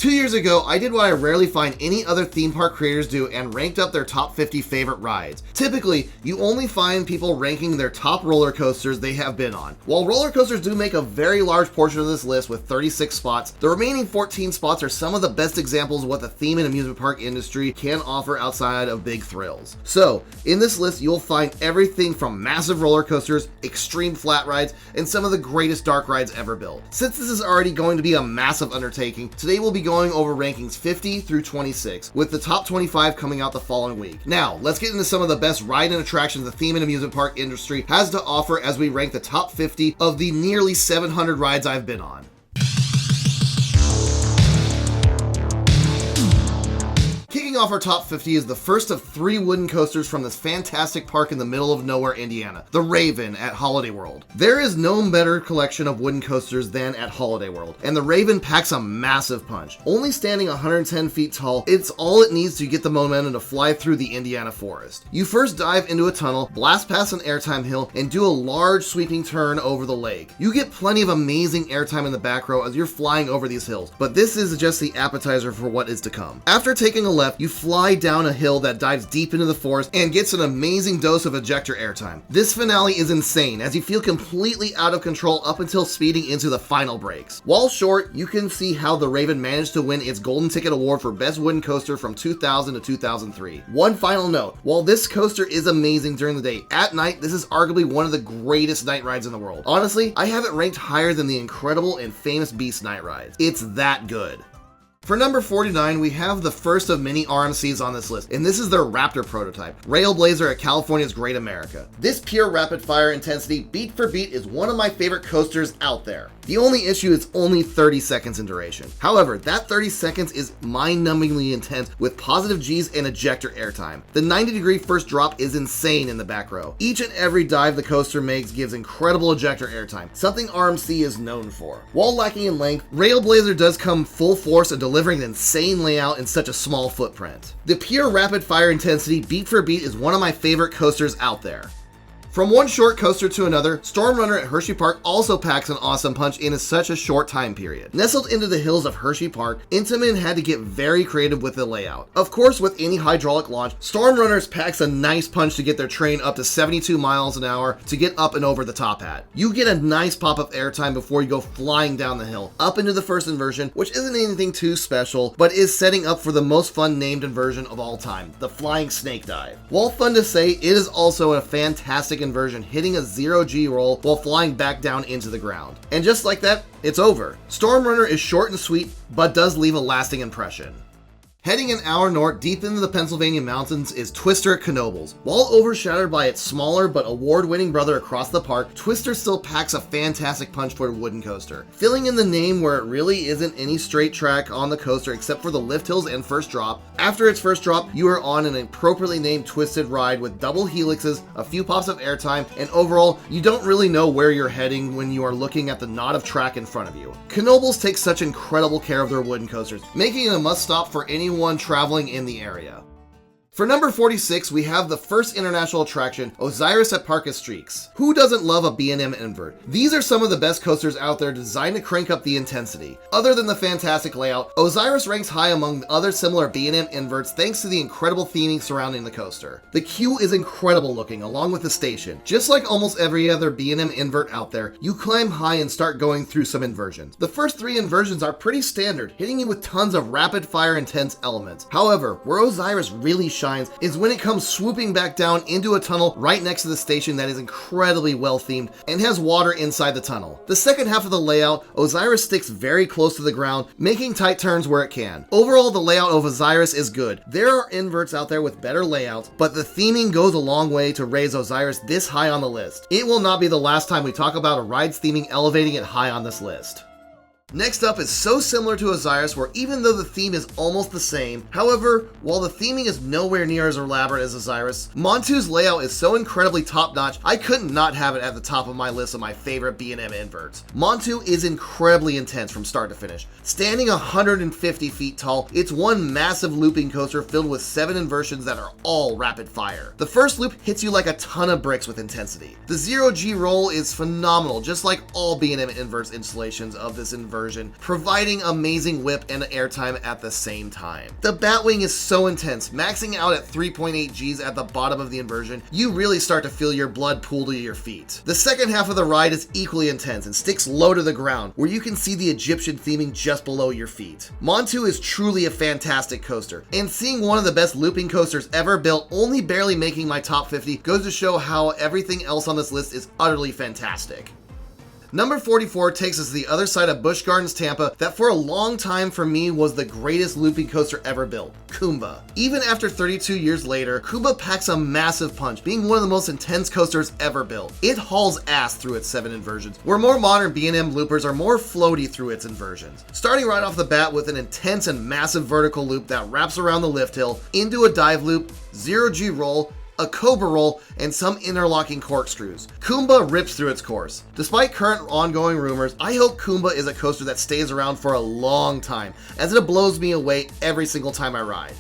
2 years ago, I did what I rarely find any other theme park creators do and ranked up their top 50 favorite rides. Typically, you only find people ranking their top roller coasters they have been on. While roller coasters do make a very large portion of this list with 36 spots, the remaining 14 spots are some of the best examples of what the theme and amusement park industry can offer outside of big thrills. So, in this list, you'll find everything from massive roller coasters, extreme flat rides, and some of the greatest dark rides ever built. Since this is already going to be a massive undertaking, today we'll be going over rankings 50 through 26, with the top 25 coming out the following week. Now, let's get into some of the best ride and attractions the theme and amusement park industry has to offer as we rank the top 50 of the nearly 700 rides I've been on. Kicking off our top 50 is the first of 3 wooden coasters from this fantastic park in the middle of nowhere, Indiana, the Raven at Holiday World. There is no better collection of wooden coasters than at Holiday World, and the Raven packs a massive punch. Only standing 110 feet tall, it's all it needs to get the momentum to fly through the Indiana forest. You first dive into a tunnel, blast past an airtime hill, and do a large sweeping turn over the lake. You get plenty of amazing airtime in the back row as you're flying over these hills, but this is just the appetizer for what is to come. After taking a left, you fly down a hill that dives deep into the forest and gets an amazing dose of ejector airtime. This finale is insane as you feel completely out of control up until speeding into the final breaks. While short, you can see how the Raven managed to win its Golden Ticket Award for Best Wooden Coaster from 2000 to 2003. One final note, while this coaster is amazing during the day, at night this is arguably one of the greatest night rides in the world. Honestly, I have it ranked higher than the incredible and famous Beast night rides. It's that good. For number 49, we have the first of many RMCs on this list, and this is their Raptor prototype, Railblazer at California's Great America. This pure rapid fire intensity, beat for beat, is one of my favorite coasters out there. The only issue is only 30 seconds in duration. However, that 30 seconds is mind-numbingly intense with positive G's and ejector airtime. The 90-degree first drop is insane in the back row. Each and every dive the coaster makes gives incredible ejector airtime, something RMC is known for. While lacking in length, Railblazer does come full force and delivering an insane layout in such a small footprint. The pure rapid fire intensity, beat for beat, is one of my favorite coasters out there. From one short coaster to another, Storm Runner at Hershey Park also packs an awesome punch in such a short time period. Nestled into the hills of Hershey Park, Intamin had to get very creative with the layout. Of course, with any hydraulic launch, Storm Runners packs a nice punch to get their train up to 72 miles an hour to get up and over the top hat. You get a nice pop of airtime before you go flying down the hill, up into the first inversion, which isn't anything too special, but is setting up for the most fun named inversion of all time, the Flying Snake Dive. While fun to say, it is also a fantastic inversion, hitting a 0G roll while flying back down into the ground. And just like that, it's over. Storm Runner is short and sweet, but does leave a lasting impression. Heading an hour north deep into the Pennsylvania mountains is Twister at Knoebels. While overshadowed by its smaller but award-winning brother across the park, Twister still packs a fantastic punch for a wooden coaster. Filling in the name where it really isn't any straight track on the coaster except for the lift hills and first drop. After its first drop, you are on an appropriately named twisted ride with double helixes, a few pops of airtime, and overall, you don't really know where you're heading when you are looking at the knot of track in front of you. Knoebels takes such incredible care of their wooden coasters, making it a must-stop for anyone traveling in the area. For number 46, we have the first international attraction, Oziris at Park Streaks. Who doesn't love a B&M invert? These are some of the best coasters out there designed to crank up the intensity. Other than the fantastic layout, Oziris ranks high among other similar B&M inverts thanks to the incredible theming surrounding the coaster. The queue is incredible looking along with the station. Just like almost every other B&M invert out there, you climb high and start going through some inversions. The first 3 inversions are pretty standard, hitting you with tons of rapid fire intense elements. However, where Oziris really shines is when it comes swooping back down into a tunnel right next to the station that is incredibly well themed and has water inside the tunnel. The second half of the layout, Oziris sticks very close to the ground, making tight turns where it can. Overall, the layout of Oziris is good. There are inverts out there with better layouts, but the theming goes a long way to raise Oziris this high on the list. It will not be the last time we talk about a ride's theming elevating it high on this list. Next up is so similar to Oziris where even though the theme is almost the same, however, while the theming is nowhere near as elaborate as Oziris, Montu's layout is so incredibly top-notch, I couldn't not have it at the top of my list of my favorite B&M inverts. Montu is incredibly intense from start to finish. Standing 150 feet tall, it's one massive looping coaster filled with 7 inversions that are all rapid fire. The first loop hits you like a ton of bricks with intensity. The 0G roll is phenomenal, just like all B&M inverts installations of this inversion inversion, providing amazing whip and airtime at the same time. The Batwing is so intense, maxing out at 3.8 Gs at the bottom of the inversion, you really start to feel your blood pool to your feet. The second half of the ride is equally intense and sticks low to the ground, where you can see the Egyptian theming just below your feet. Montu is truly a fantastic coaster, and seeing one of the best looping coasters ever built only barely making my top 50 goes to show how everything else on this list is utterly fantastic. Number 44 takes us to the other side of Busch Gardens Tampa that for a long time for me was the greatest looping coaster ever built, Kumba. Even after 32 years later, Kumba packs a massive punch, being one of the most intense coasters ever built. It hauls ass through its 7 inversions, where more modern B&M loopers are more floaty through its inversions. Starting right off the bat with an intense and massive vertical loop that wraps around the lift hill, into a dive loop, 0G roll, a cobra roll, and some interlocking corkscrews. Kumba rips through its course. Despite current ongoing rumors, I hope Kumba is a coaster that stays around for a long time, as it blows me away every single time I ride.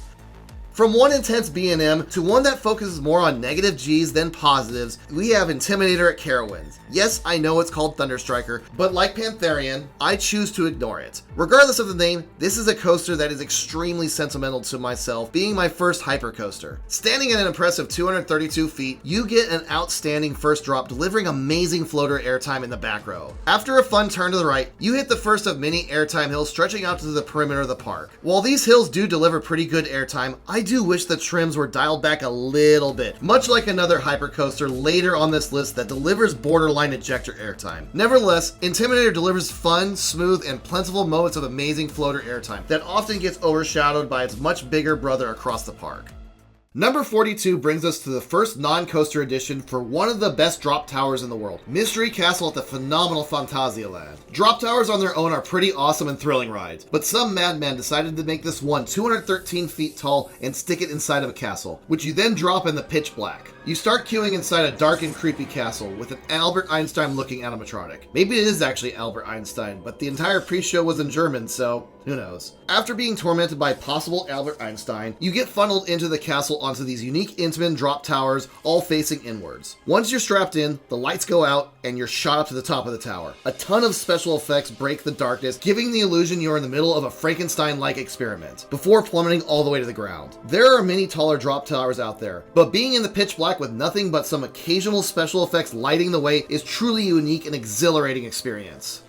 From one intense B&M to one that focuses more on negative Gs than positives, we have Intimidator at Carowinds. Yes, I know it's called Thunderstriker, but like Pantherian, I choose to ignore it. Regardless of the name, this is a coaster that is extremely sentimental to myself, being my first hypercoaster. Standing at an impressive 232 feet, you get an outstanding first drop, delivering amazing floater airtime in the back row. After a fun turn to the right, you hit the first of many airtime hills stretching out to the perimeter of the park. While these hills do deliver pretty good airtime, I do wish the trims were dialed back a little bit, much like another hypercoaster later on this list that delivers borderline ejector airtime. Nevertheless, Intimidator delivers fun, smooth, and plentiful moments of amazing floater airtime that often gets overshadowed by its much bigger brother across the park. Number 42 brings us to the first non-coaster edition for one of the best drop towers in the world, Mystery Castle at the phenomenal Phantasialand. Drop towers on their own are pretty awesome and thrilling rides, but some madman decided to make this one 213 feet tall and stick it inside of a castle, which you then drop in the pitch black. You start queuing inside a dark and creepy castle with an Albert Einstein looking animatronic. Maybe it is actually Albert Einstein, but the entire pre-show was in German, so who knows. After being tormented by possible Albert Einstein, you get funneled into the castle onto these unique Intamin drop towers, all facing inwards. Once you're strapped in, the lights go out and you're shot up to the top of the tower. A ton of special effects break the darkness, giving the illusion you're in the middle of a Frankenstein-like experiment, before plummeting all the way to the ground. There are many taller drop towers out there, but being in the pitch black with nothing but some occasional special effects lighting the way is truly a unique and exhilarating experience.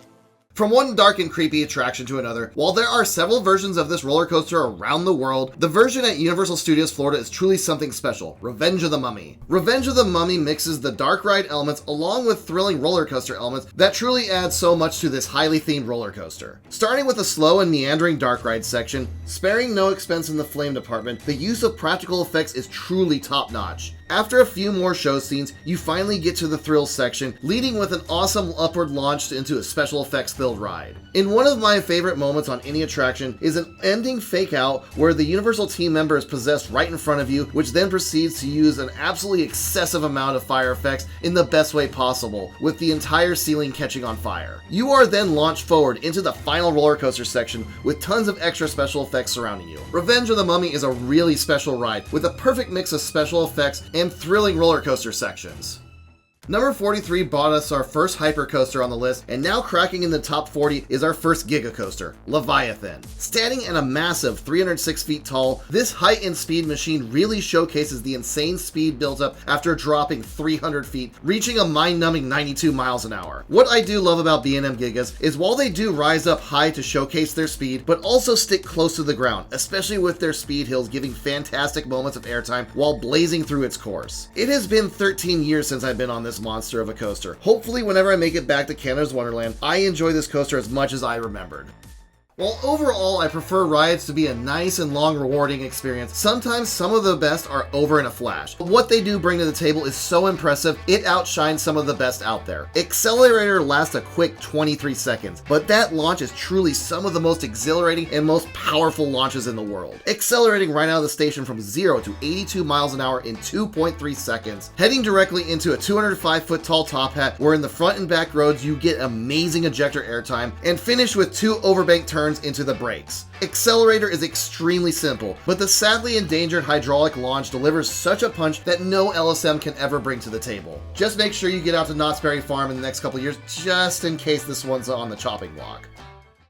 From one dark and creepy attraction to another, while there are several versions of this roller coaster around the world, the version at Universal Studios Florida is truly something special. Revenge of the Mummy. Revenge of the Mummy mixes the dark ride elements along with thrilling roller coaster elements that truly add so much to this highly themed roller coaster. Starting with a slow and meandering dark ride section, sparing no expense in the flame department, the use of practical effects is truly top-notch. After a few more show scenes, you finally get to the thrills section, leading with an awesome upward launch into a special effects-filled ride. In one of my favorite moments on any attraction is an ending fake out where the Universal team member is possessed right in front of you, which then proceeds to use an absolutely excessive amount of fire effects in the best way possible, with the entire ceiling catching on fire. You are then launched forward into the final roller coaster section with tons of extra special effects surrounding you. Revenge of the Mummy is a really special ride with a perfect mix of special effects and thrilling roller coaster sections. Number 43 brought us our first hypercoaster on the list, and now cracking in the top 40 is our first giga coaster, Leviathan. Standing at a massive 306 feet tall, this height and speed machine really showcases the insane speed built up after dropping 300 feet, reaching a mind-numbing 92 miles an hour. What I do love about B&M Gigas is while they do rise up high to showcase their speed, but also stick close to the ground, especially with their speed hills giving fantastic moments of airtime while blazing through its course. It has been 13 years since I've been on this monster of a coaster. Hopefully whenever I make it back to Canada's Wonderland, I enjoy this coaster as much as I remembered. While overall I prefer rides to be a nice and long rewarding experience, sometimes some of the best are over in a flash. But what they do bring to the table is so impressive, it outshines some of the best out there. Xcelerator lasts a quick 23 seconds, but that launch is truly some of the most exhilarating and most powerful launches in the world. Accelerating right out of the station from 0 to 82 miles an hour in 2.3 seconds, heading directly into a 205 foot tall top hat where in the front and back roads you get amazing ejector airtime, and finish with 2 overbank turns into the brakes. Xcelerator is extremely simple, but the sadly endangered hydraulic launch delivers such a punch that no LSM can ever bring to the table. Just make sure you get out to Knott's Berry Farm in the next couple years, just in case this one's on the chopping block.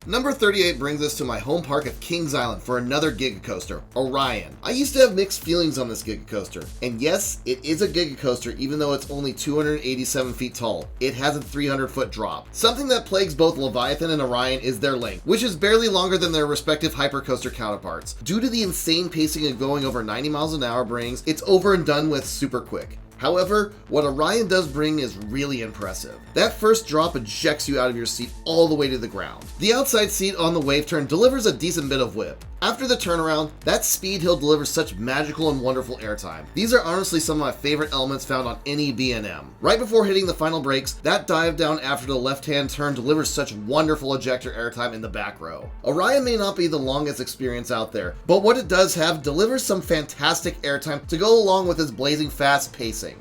Number 38 brings us to my home park of Kings Island for another Giga Coaster, Orion. I used to have mixed feelings on this Giga Coaster, and yes, it is a Giga Coaster even though it's only 287 feet tall. It has a 300-foot drop. Something that plagues both Leviathan and Orion is their length, which is barely longer than their respective hypercoaster counterparts. Due to the insane pacing of going over 90 miles an hour brings, it's over and done with super quick. However, what Orion does bring is really impressive. That first drop ejects you out of your seat all the way to the ground. The outside seat on the wave turn delivers a decent bit of whip. After the turnaround, that speed hill delivers such magical and wonderful airtime. These are honestly some of my favorite elements found on any B&M. Right before hitting the final brakes, that dive down after the left-hand turn delivers such wonderful ejector airtime in the back row. Orion may not be the longest experience out there, but what it does have delivers some fantastic airtime to go along with its blazing fast pacing.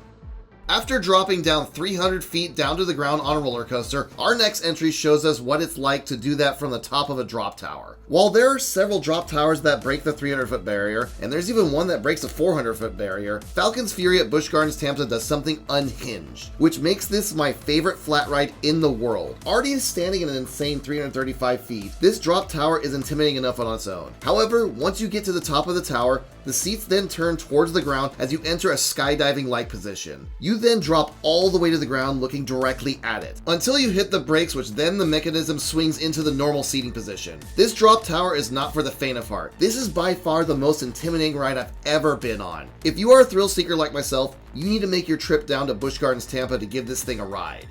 After dropping down 300 feet down to the ground on a roller coaster, our next entry shows us what it's like to do that from the top of a drop tower. While there are several drop towers that break the 300-foot barrier, and there's even one that breaks a 400-foot barrier, Falcon's Fury at Busch Gardens Tampa does something unhinged, which makes this my favorite flat ride in the world. Already standing at an insane 335 feet, this drop tower is intimidating enough on its own. However, once you get to the top of the tower, the seats then turn towards the ground as you enter a skydiving-like position. You then drop all the way to the ground looking directly at it, until you hit the brakes, which then the mechanism swings into the normal seating position. This drop tower is not for the faint of heart. This is by far the most intimidating ride I've ever been on. If you are a thrill seeker like myself, you need to make your trip down to Busch Gardens Tampa to give this thing a ride.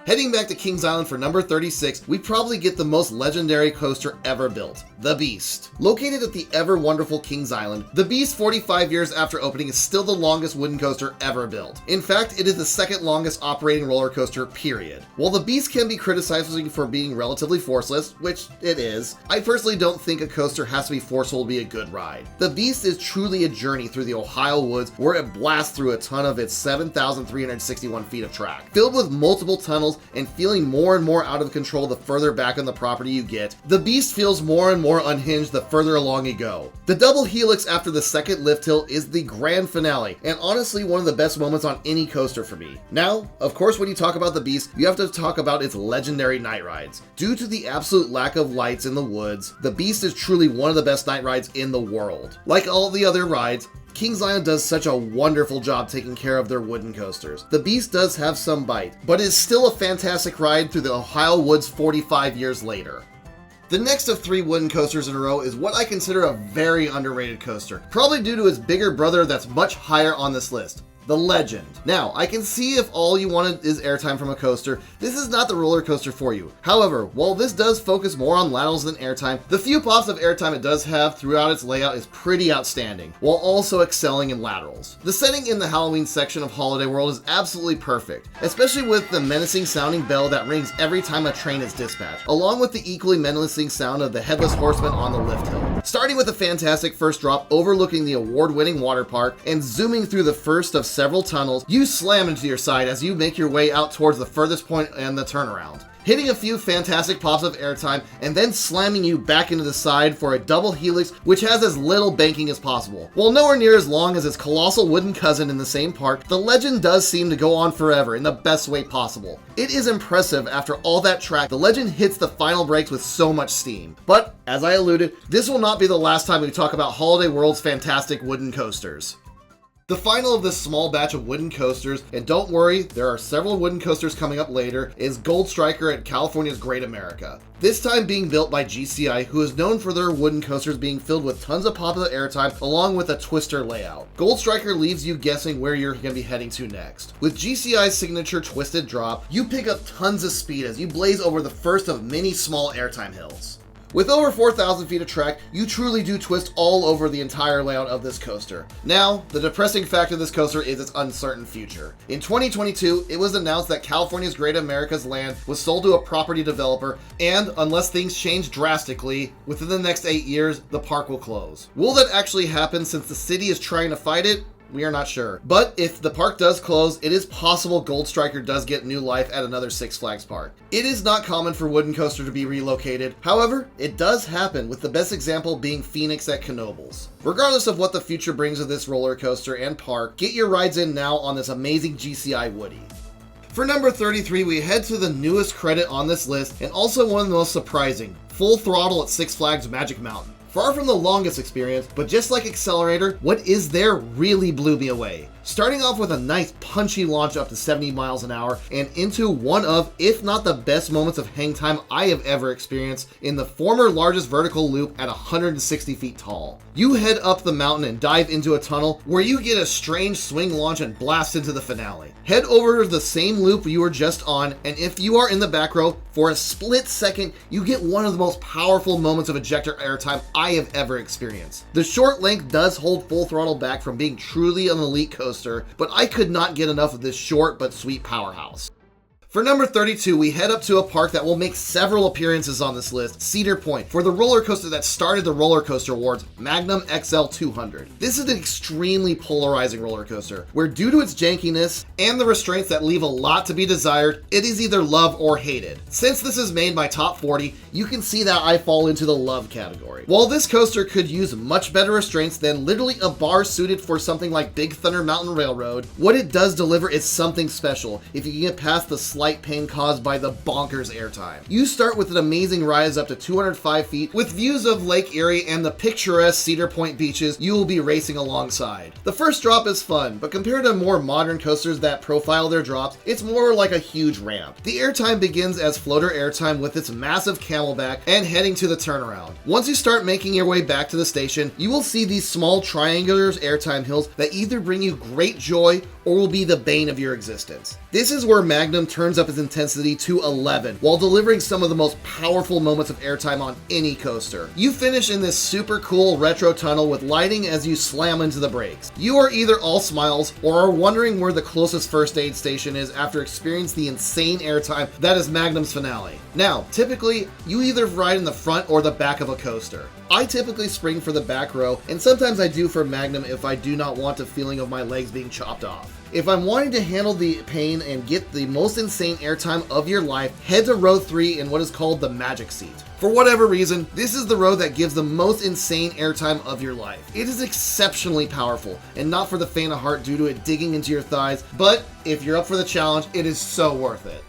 Heading back to Kings Island for number 36, we probably get the most legendary coaster ever built, the Beast. Located at the ever wonderful Kings Island, the Beast 45 years after opening is still the longest wooden coaster ever built. In fact, it is the second longest operating roller coaster, period. While the Beast can be criticized for being relatively forceless, which it is, I personally don't think a coaster has to be forceful to be a good ride. The Beast is truly a journey through the Ohio woods where it blasts through a ton of its 7,361 feet of track. Filled with multiple tunnels and feeling more and more out of control the further back on the property you get, the Beast feels more and more unhinged the further along you go. The double helix after the second lift hill is the grand finale, and honestly one of the best moments on any coaster for me. Now, of course, when you talk about the Beast, you have to talk about its legendary night rides. Due to the absolute lack of lights in the woods, the Beast is truly one of the best night rides in the world. Like all the other rides, Kings Island does such a wonderful job taking care of their wooden coasters. The Beast does have some bite, but is still a fantastic ride through the Ohio woods 45 years later. The next of 3 wooden coasters in a row is what I consider a very underrated coaster, probably due to its bigger brother that's much higher on this list. The Legend. Now, I can see if all you wanted is airtime from a coaster, this is not the roller coaster for you. However, while this does focus more on laterals than airtime, the few pops of airtime it does have throughout its layout is pretty outstanding, while also excelling in laterals. The setting in the Halloween section of Holiday World is absolutely perfect, especially with the menacing sounding bell that rings every time a train is dispatched, along with the equally menacing sound of the Headless Horseman on the lift hill. Starting with a fantastic first drop overlooking the award-winning water park and zooming through the first of several tunnels, you slam into your side as you make your way out towards the furthest point and the turnaround. Hitting a few fantastic pops of airtime and then slamming you back into the side for a double helix which has as little banking as possible. While nowhere near as long as its colossal wooden cousin in the same park, the Legend does seem to go on forever in the best way possible. It is impressive after all that track, the Legend hits the final brakes with so much steam. But, as I alluded, this will not be the last time we talk about Holiday World's fantastic wooden coasters. The final of this small batch of wooden coasters, and don't worry, there are several wooden coasters coming up later, is Goldstriker at California's Great America. This time being built by GCI, who is known for their wooden coasters being filled with tons of popular airtime along with a twister layout. Goldstriker leaves you guessing where you're going to be heading to next. With GCI's signature twisted drop, you pick up tons of speed as you blaze over the first of many small airtime hills. With over 4,000 feet of track, you truly do twist all over the entire layout of this coaster. Now, the depressing fact of this coaster is its uncertain future. In 2022, it was announced that California's Great America's land was sold to a property developer, and unless things change drastically, within the next 8 years, the park will close. Will that actually happen since the city is trying to fight it? We are not sure. But if the park does close, it is possible Goldstriker does get new life at another Six Flags park. It is not common for wooden coaster to be relocated. However, it does happen, with the best example being Phoenix at Knoebels. Regardless of what the future brings of this roller coaster and park, get your rides in now on this amazing GCI Woody. For number 33, we head to the newest credit on this list, and also one of the most surprising, Full Throttle at Six Flags Magic Mountain. Far from the longest experience, but just like Xcelerator, what is there really blew me away. Starting off with a nice punchy launch up to 70 miles an hour and into one of, if not the best moments of hang time I have ever experienced in the former largest vertical loop at 160 feet tall. You head up the mountain and dive into a tunnel where you get a strange swing launch and blast into the finale. Head over to the same loop you were just on, and if you are in the back row, for a split second, you get one of the most powerful moments of ejector airtime I have ever experienced. The short length does hold Full Throttle back from being truly an elite coaster, but I could not get enough of this short but sweet powerhouse. For number 32, we head up to a park that will make several appearances on this list, Cedar Point, for the roller coaster that started the roller coaster awards, Magnum XL-200. This is an extremely polarizing roller coaster, where due to its jankiness and the restraints that leave a lot to be desired, it is either love or hated. Since this is made by Top 40, you can see that I fall into the love category. While this coaster could use much better restraints than literally a bar suited for something like Big Thunder Mountain Railroad, what it does deliver is something special if you can get past the slight pain caused by the bonkers airtime. You start with an amazing rise up to 205 feet with views of Lake Erie and the picturesque Cedar Point beaches you will be racing alongside. The first drop is fun, but compared to more modern coasters that profile their drops, it's more like a huge ramp. The airtime begins as floater airtime with its massive camelback and heading to the turnaround. Once you start making your way back to the station, you will see these small triangular airtime hills that either bring you great joy or will be the bane of your existence. This is where Magnum turns up its intensity to 11 while delivering some of the most powerful moments of airtime on any coaster. You finish in this super cool retro tunnel with lighting as you slam into the brakes. You are either all smiles or are wondering where the closest first aid station is after experiencing the insane airtime that is Magnum's finale. Now, typically, you either ride in the front or the back of a coaster. I typically spring for the back row, and sometimes I do for Magnum if I do not want the feeling of my legs being chopped off. If I'm wanting to handle the pain and get the most insane airtime of your life, head to row 3 in what is called the magic seat. For whatever reason, this is the row that gives the most insane airtime of your life. It is exceptionally powerful, and not for the faint of heart due to it digging into your thighs, but if you're up for the challenge, it is so worth it.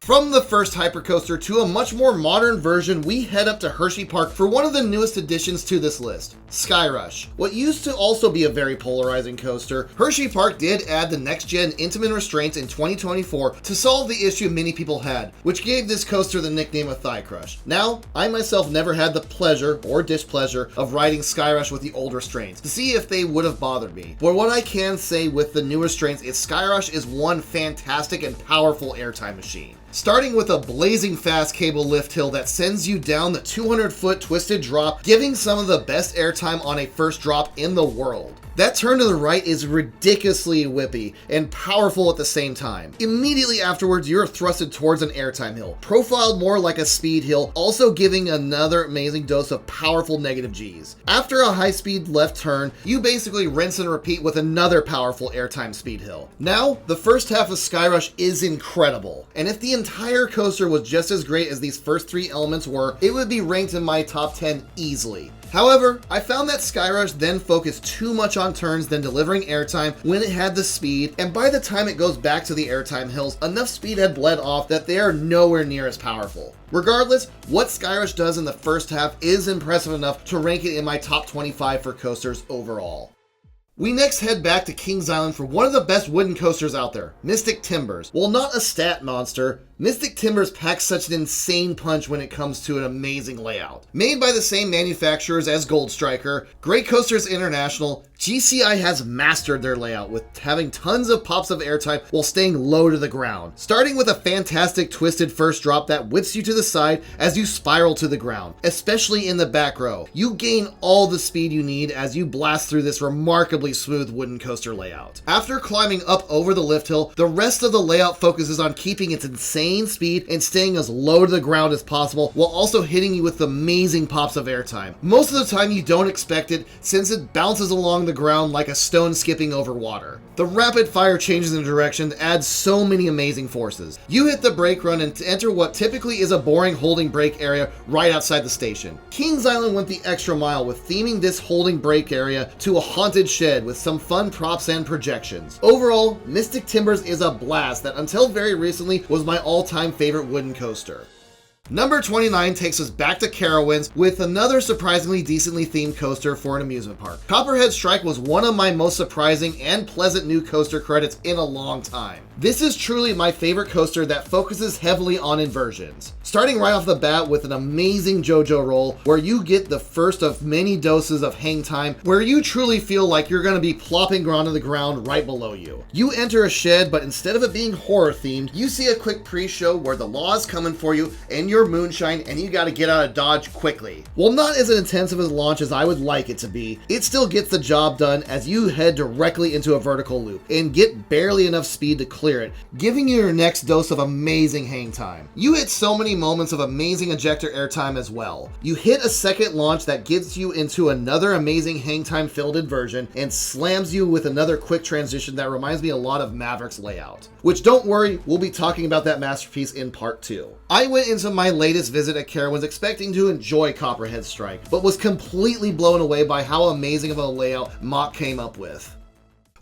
From the first hypercoaster to a much more modern version, we head up to Hershey Park for one of the newest additions to this list, Skyrush. What used to also be a very polarizing coaster, Hershey Park did add the next-gen intimate restraints in 2024 to solve the issue many people had, which gave this coaster the nickname of Thigh Crush. Now, I myself never had the pleasure or displeasure of riding Skyrush with the old restraints to see if they would have bothered me. But what I can say with the new restraints is Skyrush is one fantastic and powerful airtime machine. Starting with a blazing fast cable lift hill that sends you down the 200-foot twisted drop, giving some of the best airtime on a first drop in the world. That turn to the right is ridiculously whippy and powerful at the same time. Immediately afterwards, you're thrusted towards an airtime hill, profiled more like a speed hill, also giving another amazing dose of powerful negative Gs. After a high-speed left turn, you basically rinse and repeat with another powerful airtime speed hill. Now, the first half of Skyrush is incredible, and if the entire coaster was just as great as these first 3 elements were, it would be ranked in my top 10 easily. However, I found that Skyrush then focused too much on turns than delivering airtime when it had the speed, and by the time it goes back to the airtime hills, enough speed had bled off that they are nowhere near as powerful. Regardless, what Skyrush does in the first half is impressive enough to rank it in my top 25 for coasters overall. We next head back to Kings Island for one of the best wooden coasters out there, Mystic Timbers. While not a stat monster, Mystic Timbers packs such an insane punch when it comes to an amazing layout. Made by the same manufacturers as Goldstriker, Great Coasters International, GCI has mastered their layout with having tons of pops of airtime while staying low to the ground. Starting with a fantastic twisted first drop that whips you to the side as you spiral to the ground, especially in the back row. You gain all the speed you need as you blast through this remarkably smooth wooden coaster layout. After climbing up over the lift hill, the rest of the layout focuses on keeping its insane speed and staying as low to the ground as possible while also hitting you with amazing pops of airtime. Most of the time you don't expect it since it bounces along the ground like a stone skipping over water. The rapid fire changes in direction adds so many amazing forces. You hit the brake run and enter what typically is a boring holding brake area right outside the station. Kings Island went the extra mile with theming this holding brake area to a haunted shed with some fun props and projections. Overall, Mystic Timbers is a blast that until very recently was my all-time favorite wooden coaster. Number 29 takes us back to Carowinds with another surprisingly decently themed coaster for an amusement park. Copperhead Strike was one of my most surprising and pleasant new coaster credits in a long time. This is truly my favorite coaster that focuses heavily on inversions. Starting right off the bat with an amazing JoJo roll where you get the first of many doses of hang time where you truly feel like you're going to be plopping onto the ground right below you. You enter a shed, but instead of it being horror themed, you see a quick pre-show where the law is coming for you and your moonshine and you got to get out of Dodge quickly. While not as intensive a launch as I would like it to be, it still gets the job done as you head directly into a vertical loop and get barely enough speed to clear it, giving you your next dose of amazing hang time. You hit so many moments of amazing ejector airtime as well. You hit a second launch that gets you into another amazing hang time filled inversion and slams you with another quick transition that reminds me a lot of Maverick's layout. Which, don't worry, we'll be talking about that masterpiece in part 2. I went into my latest visit at Carowinds expecting to enjoy Copperhead Strike, but was completely blown away by how amazing of a layout Mach came up with.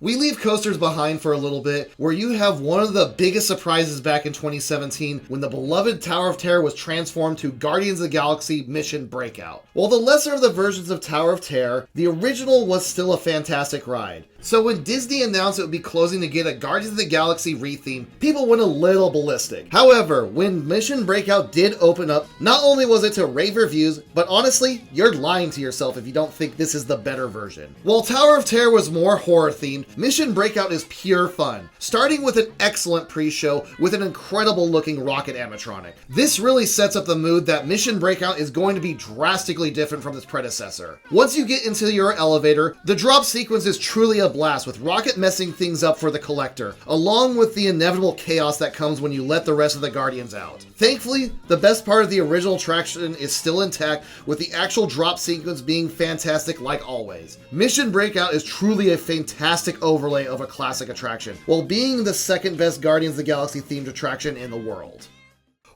We leave coasters behind for a little bit, where you have one of the biggest surprises back in 2017 when the beloved Tower of Terror was transformed to Guardians of the Galaxy Mission Breakout. While the lesser of the versions of Tower of Terror, the original was still a fantastic ride. So when Disney announced it would be closing to get a Guardians of the Galaxy retheme, people went a little ballistic. However, when Mission Breakout did open up, not only was it to rave reviews, but honestly, you're lying to yourself if you don't think this is the better version. While Tower of Terror was more horror themed, Mission Breakout is pure fun, starting with an excellent pre-show with an incredible looking rocket animatronic. This really sets up the mood that Mission Breakout is going to be drastically different from its predecessor. Once you get into your elevator, the drop sequence is truly a blast, with Rocket messing things up for the collector, along with the inevitable chaos that comes when you let the rest of the Guardians out. Thankfully, the best part of the original attraction is still intact, with the actual drop sequence being fantastic like always. Mission Breakout is truly a fantastic overlay of a classic attraction, while being the second best Guardians of the Galaxy themed attraction in the world.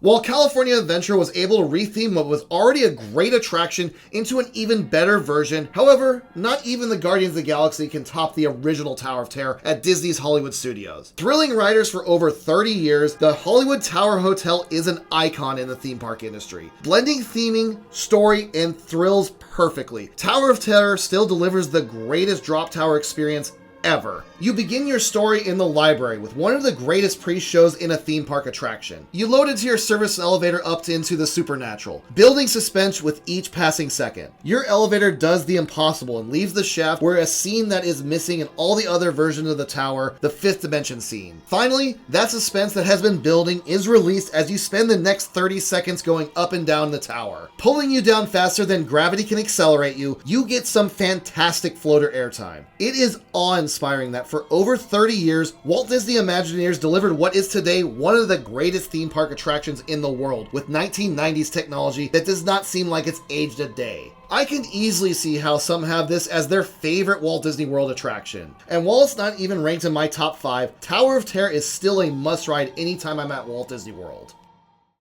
While California Adventure was able to retheme what was already a great attraction into an even better version, however, not even the Guardians of the Galaxy can top the original Tower of Terror at Disney's Hollywood Studios. Thrilling riders for over 30 years, the Hollywood Tower Hotel is an icon in the theme park industry, blending theming, story, and thrills perfectly. Tower of Terror still delivers the greatest drop tower experience ever. You begin your story in the library with one of the greatest pre-shows in a theme park attraction. You load into your service elevator up into the supernatural, building suspense with each passing second. Your elevator does the impossible and leaves the shaft where a scene that is missing in all the other versions of the tower, the fifth dimension scene. Finally, that suspense that has been building is released as you spend the next 30 seconds going up and down the tower. Pulling you down faster than gravity can accelerate you, you get some fantastic floater airtime. It is awe-inspiring that for over 30 years, Walt Disney Imagineers delivered what is today one of the greatest theme park attractions in the world, with 1990s technology that does not seem like it's aged a day. I can easily see how some have this as their favorite Walt Disney World attraction. And while it's not even ranked in my top 5, Tower of Terror is still a must-ride anytime I'm at Walt Disney World.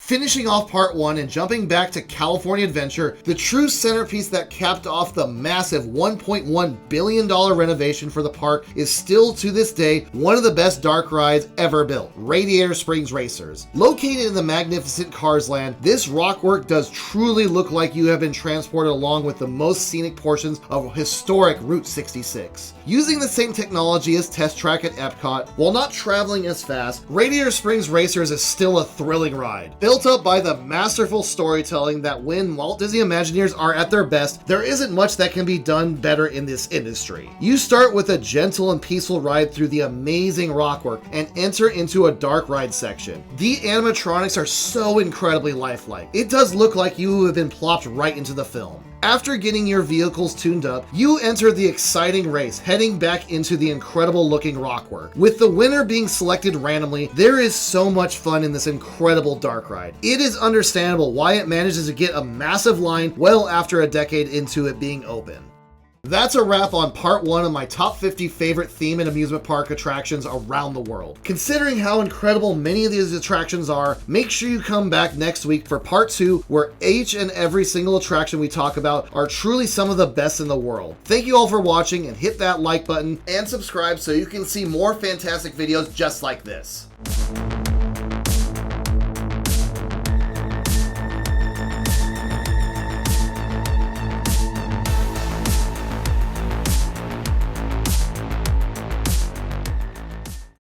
Finishing off part 1 and jumping back to California Adventure, the true centerpiece that capped off the massive $1.1 billion renovation for the park is still to this day one of the best dark rides ever built, Radiator Springs Racers. Located in the magnificent Cars Land, this rockwork does truly look like you have been transported along with the most scenic portions of historic Route 66. Using the same technology as Test Track at Epcot, while not traveling as fast, Radiator Springs Racers is still a thrilling ride. Built up by the masterful storytelling that when Walt Disney Imagineers are at their best, there isn't much that can be done better in this industry. You start with a gentle and peaceful ride through the amazing rockwork and enter into a dark ride section. The animatronics are so incredibly lifelike. It does look like you have been plopped right into the film. After getting your vehicles tuned up, you enter the exciting race, heading back into the incredible looking rockwork. With the winner being selected randomly, there is so much fun in this incredible dark ride. It is understandable why it manages to get a massive line well after a decade into it being open. That's a wrap on part 1 of my top 50 favorite theme and amusement park attractions around the world. Considering how incredible many of these attractions are, make sure you come back next week for part 2, where each and every single attraction we talk about are truly some of the best in the world. Thank you all for watching, and hit that like button and subscribe so you can see more fantastic videos just like this.